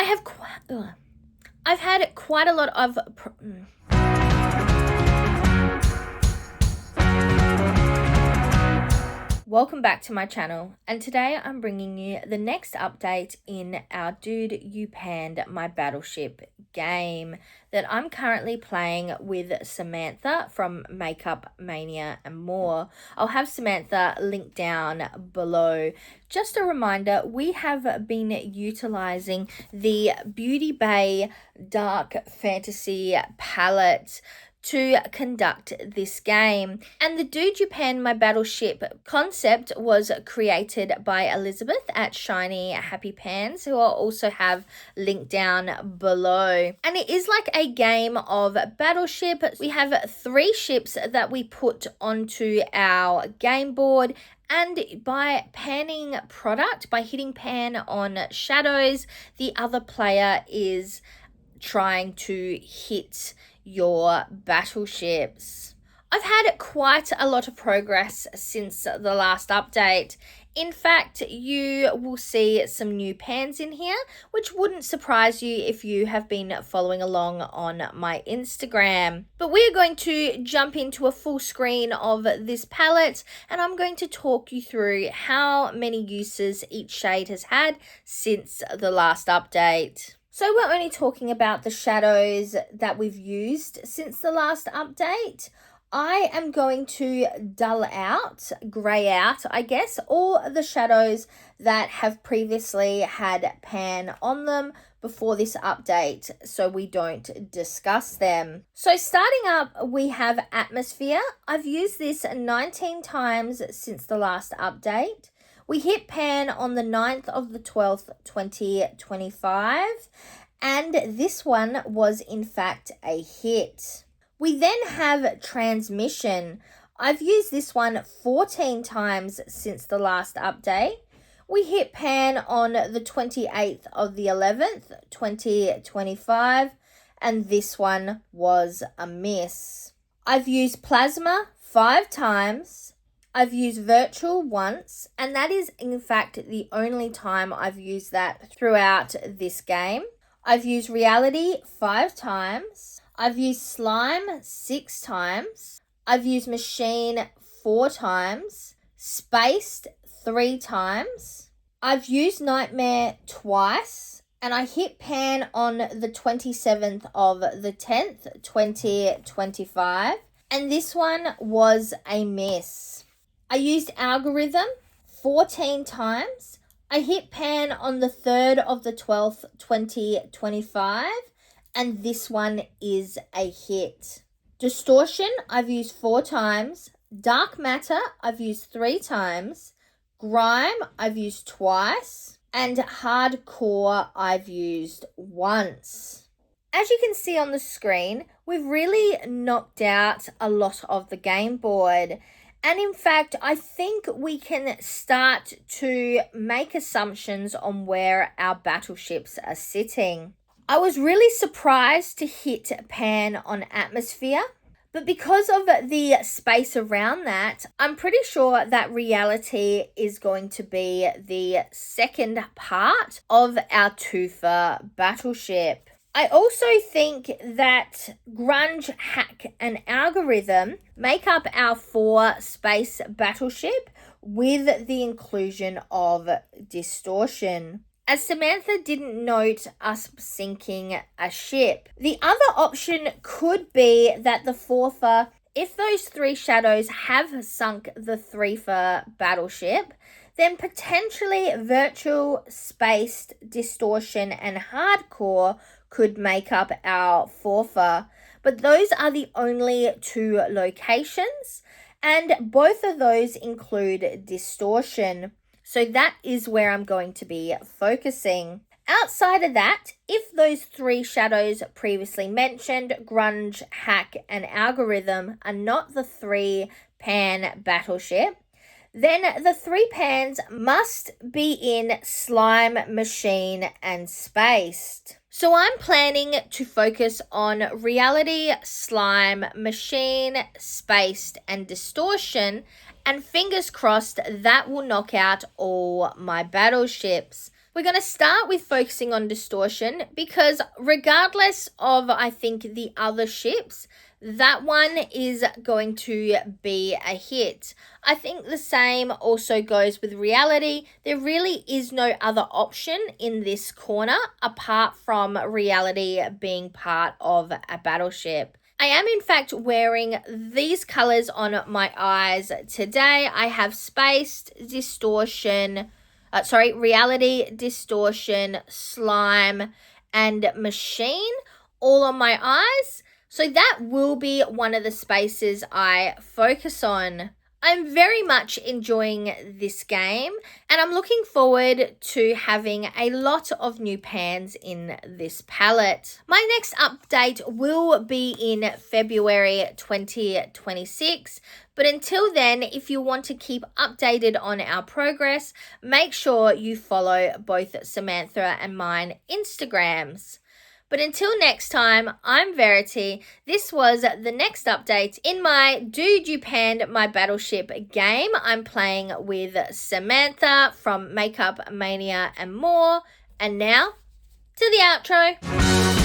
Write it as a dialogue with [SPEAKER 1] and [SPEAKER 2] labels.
[SPEAKER 1] I've had quite a lot of Welcome back to my channel, and today I'm bringing you the next update in our Dude You Panned My Battleship game that I'm currently playing with Samantha from Makeup Mania and More. I'll have Samantha linked down below. Just a reminder, we have been utilizing the Beauty Bay Dark Fantasy palette to conduct this game, and the Dude You Panned My Battleship concept was created by Elizabeth at ShinyHappyPans, who I'll also have linked down below. And it is like a game of Battleship. We have 3 ships that we put onto our game board, and by panning product, by hitting pan on shadows, the other player is trying to hit your battleships. I've had quite a lot of progress since the last update. In fact, you will see some new pans in here, which wouldn't surprise you if you have been following along on my Instagram. But we're going to jump into a full screen of this palette, and I'm going to talk you through how many uses each shade has had since the last update. So we're only talking about the shadows that we've used since the last update. I am going to dull out, grey out, I guess, all the shadows that have previously had pan on them before this update, so we don't discuss them. So starting up, we have Atmosphere. I've used this 19 times since the last update. We hit pan on the 9th of the 12th, 2025, and this one was in fact a hit. We then have Transmission. I've used this one 14 times since the last update. We hit pan on the 28th of the 11th, 2025, and this one was a miss. I've used Plasma 5 times. I've used Virtual once, and that is in fact the only time I've used that throughout this game. I've used Reality 5 times. I've used Slime 6 times. I've used Machine 4 times. Spaced 3 times. I've used Nightmare twice, and I hit pan on the 27th of the 10th, 2025, and this one was a miss. I used Algorithm 14 times. I hit pan on the 3rd of the 12th, 2025, and this one is a hit. Distortion, I've used 4 times. Dark Matter, I've used 3 times. Grime, I've used twice. And Hardcore, I've used once. As you can see on the screen, we've really knocked out a lot of the game board. And in fact, I think we can start to make assumptions on where our battleships are sitting. I was really surprised to hit pan on Atmosphere, but because of the space around that, I'm pretty sure that Reality is going to be the second part of our twofer battleship. I also think that Grunge, Hack, and Algorithm make up our 4-space battleship with the inclusion of Distortion. As Samantha didn't note us sinking a ship, the other option could be that the 4fer, if those 3 shadows have sunk the 3fer battleship, then potentially Virtual, Spaced, Distortion, and Hardcore could make up our 4fer, but those are the only 2 locations, and both of those include Distortion. So that is where I'm going to be focusing. Outside of that, if those 3 shadows previously mentioned, Grunge, Hack, and Algorithm, are not the 3-pan battleship, then the 3 pans must be in Slime, Machine, and Spaced. So I'm planning to focus on Reality, Slime, Machine, Spaced, and Distortion, and fingers crossed that will knock out all my battleships. We're going to start with focusing on distortion because regardless of, I think, the other ships, that one is going to be a hit. I think the same also goes with reality. There really is no other option in this corner apart from reality being part of a battleship. I am in fact wearing these colors on my eyes today. I have spaced, distortion, reality, distortion, slime, and machine all on my eyes. So that will be one of the spaces I focus on. I'm very much enjoying this game and I'm looking forward to having a lot of new pans in this palette. My next update will be in February 2026, but until then, if you want to keep updated on our progress, make sure you follow both Samantha and mine Instagrams. But until next time, I'm Verity. This was the next update in my Dude You Panned My Battleship game. I'm playing with Samantha from Makeup Mania and More. And now to the outro.